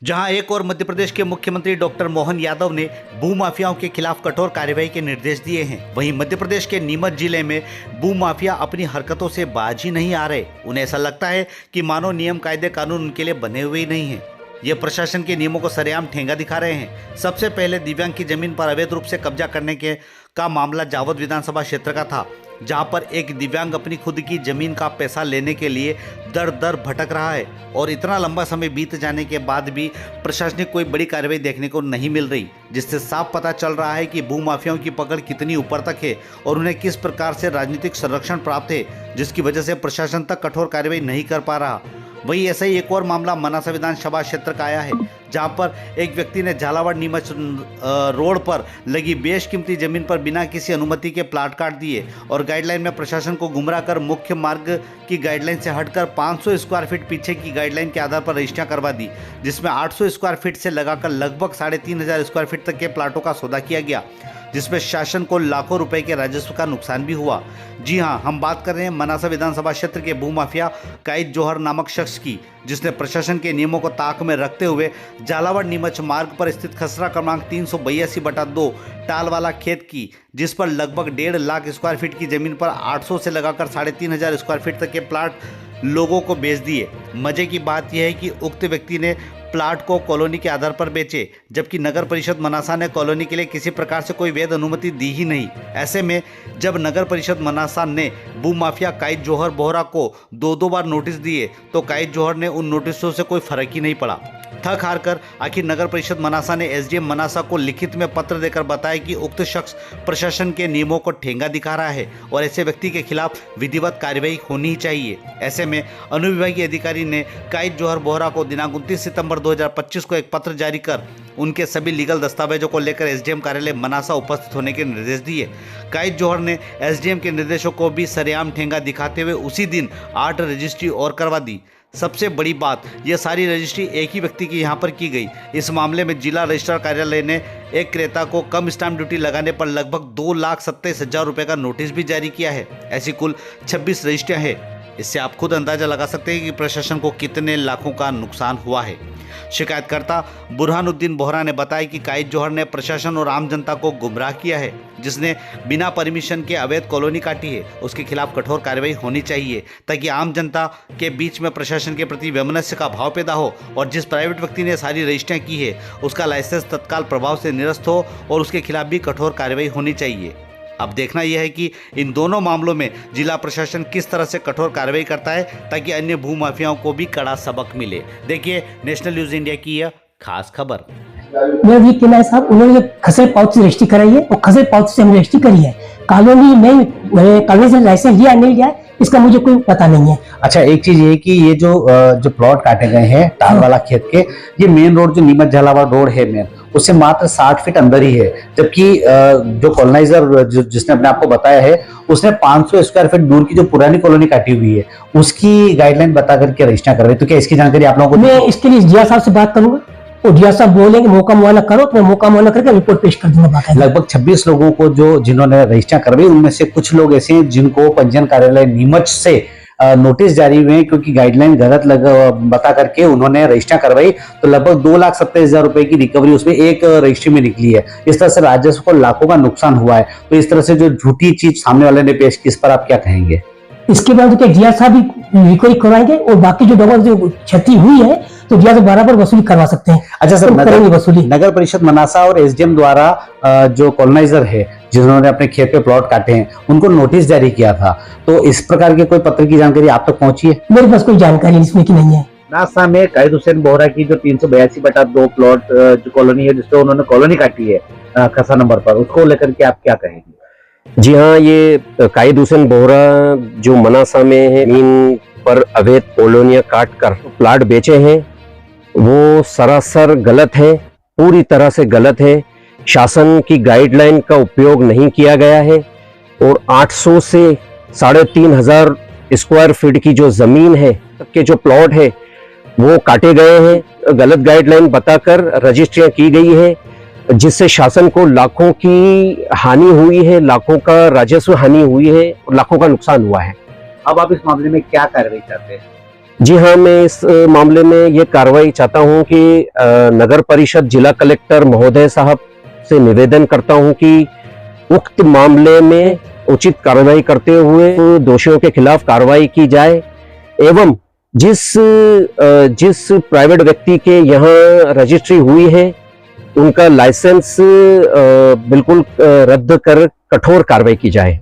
जहां एक और मध्य प्रदेश के मुख्यमंत्री डॉक्टर मोहन यादव ने भूमाफियाओं के खिलाफ कठोर कार्रवाई के निर्देश दिए हैं, वहीं मध्य प्रदेश के नीमच जिले में भूमाफिया अपनी हरकतों से बाज ही नहीं आ रहे। उन्हें ऐसा लगता है कि मानो नियम कायदे कानून उनके लिए बने हुए ही नहीं हैं। ये प्रशासन के नियमों को सरेआम ठेंगा दिखा रहे हैं। सबसे पहले दिव्यांग की जमीन पर अवैध रूप से कब्जा करने का मामला जावद विधानसभा क्षेत्र का था, जहां पर एक दिव्यांग अपनी खुद की जमीन का पैसा लेने के लिए दर दर भटक रहा है और इतना लंबा समय बीत जाने के बाद भी प्रशासनिक कोई बड़ी कार्रवाई देखने को नहीं मिल रही, जिससे साफ पता चल रहा है कि भूमाफियाओं की पकड़ कितनी ऊपर तक है और उन्हें किस प्रकार से राजनीतिक संरक्षण प्राप्त है, जिसकी वजह से प्रशासन तक कठोर कार्रवाई नहीं कर पा रहा। वहीं ऐसा ही एक और मामला मनासा विधानसभा क्षेत्र का आया है, जहां पर एक व्यक्ति ने झालावाड़ नीमच रोड पर लगी बेशकीमती जमीन पर बिना किसी अनुमति के प्लाट काट दिए और गाइडलाइन में प्रशासन को गुमराह कर मुख्य मार्ग की गाइडलाइन से हटकर 500 स्क्वायर फीट पीछे की गाइडलाइन के आधार पर रजिस्ट्रियां करवा दी, जिसमें 800 स्क्वायर फीट से लगाकर लगभग 3500 स्क्वायर फीट तक के प्लाटों का सौदा किया गया, जिसमें शासन को लाखों रुपए के राजस्व का नुकसान भी हुआ। जी हां, हम बात कर रहे हैं मनासा विधानसभा क्षेत्र के भूमाफिया काइद जौहर नामक शख्स की, जिसने प्रशासन के नियमों को ताक में रखते हुए झालावाड़ नीमच मार्ग पर स्थित खसरा क्रमांक 382/2 टाल वाला खेत की, जिस पर लगभग 1.5 लाख स्क्वायर फीट की जमीन पर 800 से लगाकर 3500 स्क्वायर फीट तक के प्लाट लोगों को बेच दिए। मजे की बात यह है कि उक्त व्यक्ति ने प्लाट को कॉलोनी के आधार पर बेचे, जबकि नगर परिषद मनासा ने कॉलोनी के लिए किसी प्रकार से कोई वैध अनुमति दी ही नहीं। ऐसे में जब नगर परिषद मनासा ने भूमाफिया काइद जौहर बोहरा को 2 बार नोटिस दिए, तो काइद जौहर ने उन नोटिसों से कोई फर्क ही नहीं पड़ा। थक हार कर आखिर नगर परिषद मनासा ने एसडीएम मनासा को लिखित में पत्र देकर बताया कि उक्त शख्स प्रशासन के नियमों को ठेंगा दिखा रहा है और ऐसे व्यक्ति के खिलाफ विधिवत कार्रवाई होनी चाहिए। ऐसे में अनुविभागीय अधिकारी ने काइद जौहर बोहरा को दिनांक 29 सितंबर 2025 को एक पत्र जारी कर उनके सभी लीगल दस्तावेजों को लेकर एसडीएम कार्यालय मनासा उपस्थित होने के निर्देश दिए। काइद जौहर ने एसडीएम के निर्देशों को भी सरेआम ठेंगा दिखाते हुए उसी दिन 8 रजिस्ट्री और करवा दी। सबसे बड़ी बात, यह सारी रजिस्ट्री एक ही व्यक्ति की यहां पर की गई। इस मामले में जिला रजिस्ट्रार कार्यालय ने एक क्रेता को कम स्टाम्प ड्यूटी लगाने पर लगभग 2,27,000 रुपये का नोटिस भी जारी किया है। ऐसी कुल 26 रजिस्ट्रियां हैं। इससे आप खुद अंदाजा लगा सकते हैं कि प्रशासन को कितने लाखों का नुकसान हुआ है। शिकायतकर्ता बुरहानुद्दीन बोहरा ने बताया कि काइद जौहर ने प्रशासन और आम जनता को गुमराह किया है, जिसने बिना परमिशन के अवैध कॉलोनी काटी है। उसके खिलाफ कठोर कार्रवाई होनी चाहिए ताकि आम जनता के बीच में प्रशासन के प्रति वैमनस्य का भाव पैदा हो और जिस प्राइवेट व्यक्ति ने सारी रजिस्ट्रियां की है उसका लाइसेंस तत्काल प्रभाव से निरस्त हो और उसके खिलाफ भी कठोर कार्रवाई होनी चाहिए। अब देखना यह है कि इन दोनों मामलों में जिला प्रशासन किस तरह से कठोर कार्रवाई करता है ताकि अन्य भूमाफियाओं को भी कड़ा सबक मिले। देखिए नेशनल न्यूज इंडिया की यह खास खबर। मेरा ये कहना है साहब, उन्होंने खसरे पाउच से रजिस्ट्री कराई है और खसरे पाउच से हमने रजिस्ट्री करी है। कॉलोनी में कॉलोनी से लाइसेंस लिया नहीं लिया इसका मुझे कोई पता नहीं है। अच्छा, एक चीज ये कि ये जो प्लॉट काटे गए हैं टाल वाला खेत के, ये मेन रोड जो नीमच झालावाड़ रोड है मेन, उससे मात्र 60 फीट अंदर ही है, जबकि जो कॉलोनाइजर जिसने अपने आप को बताया है उसने 500 स्क्वायर फीट दूर की जो पुरानी कॉलोनी काटी हुई है उसकी गाइडलाइन बता करके रजिस्टर कर रहे। तो क्या इसकी जानकारी आप लोगों को? मैं इसके लिए जिया साहब से बात करूंगा और जिया साहब बोलेंगे मौका मुआयना करो, तो मैं मौका मुआयना करके रिपोर्ट पेश कर दूंगा। लगभग 26 लोगों को जिन्होंने रजिस्टर करवाई, उनमें से कुछ लोग ऐसे हैं जिनको पंजीयन कार्यालय नीमच से नोटिस जारी हुए हैं क्योंकि गाइडलाइन गलत बता करके उन्होंने रजिस्टर करवाई। तो लगभग 2,27,000 रुपए की रिकवरी उसमें एक रजिस्ट्री में निकली है। इस तरह से राजस्व को लाखों का नुकसान हुआ है। तो इस तरह से जो झूठी चीज सामने वाले ने पेश की, इस पर आप क्या कहेंगे? इसके बाद क्या जिया साहब भी रिकवरी करवाएंगे और बाकी जो डॉक्यूमेंट जो क्षति हुई है तो जिया से बराबर वसूली करवा सकते हैं। अच्छा सर, नगर परिषद मनासा और एसडीएम द्वारा जो कॉलोनाइजर है जिन्होंने अपने खेत पे प्लॉट काटे हैं उनको नोटिस जारी किया था, तो इस प्रकार के कोई पत्र की जानकारी आप तक पहुंची है? मेरे पास कोई जानकारी इसमें की नहीं है। नासा में कायद हुसैन बोहरा की जो 382/2 प्लॉट जो कॉलोनी है जिसपे उन्होंने कॉलोनी काटी है खसा नंबर पर, उसको लेकर के आप क्या कहेंगे? जी हाँ, ये कायद हुसैन बोहरा जो मनासा में है जमीन पर अवैध कॉलोनियां काट कर प्लाट बेचे हैं, वो सरासर गलत है, पूरी तरह से गलत है। शासन की गाइडलाइन का उपयोग नहीं किया गया है और 800 से 3,500 स्क्वायर फीट की जो जमीन है के जो प्लॉट है वो काटे गए हैं। गलत गाइडलाइन बताकर रजिस्ट्रियां की गई है, जिससे शासन को लाखों की हानि हुई है, लाखों का राजस्व हानि हुई है और लाखों का नुकसान हुआ है। अब आप इस मामले में क्या कार्रवाई चाहते हैं? जी हाँ, मैं इस मामले में ये कार्रवाई चाहता हूँ कि नगर परिषद जिला कलेक्टर महोदय साहब से निवेदन करता हूँ कि उक्त मामले में उचित कार्रवाई करते हुए दोषियों के खिलाफ कार्रवाई की जाए एवं जिस प्राइवेट व्यक्ति के यहाँ रजिस्ट्री हुई है उनका लाइसेंस बिल्कुल रद्द कर कठोर कार्रवाई की जाए।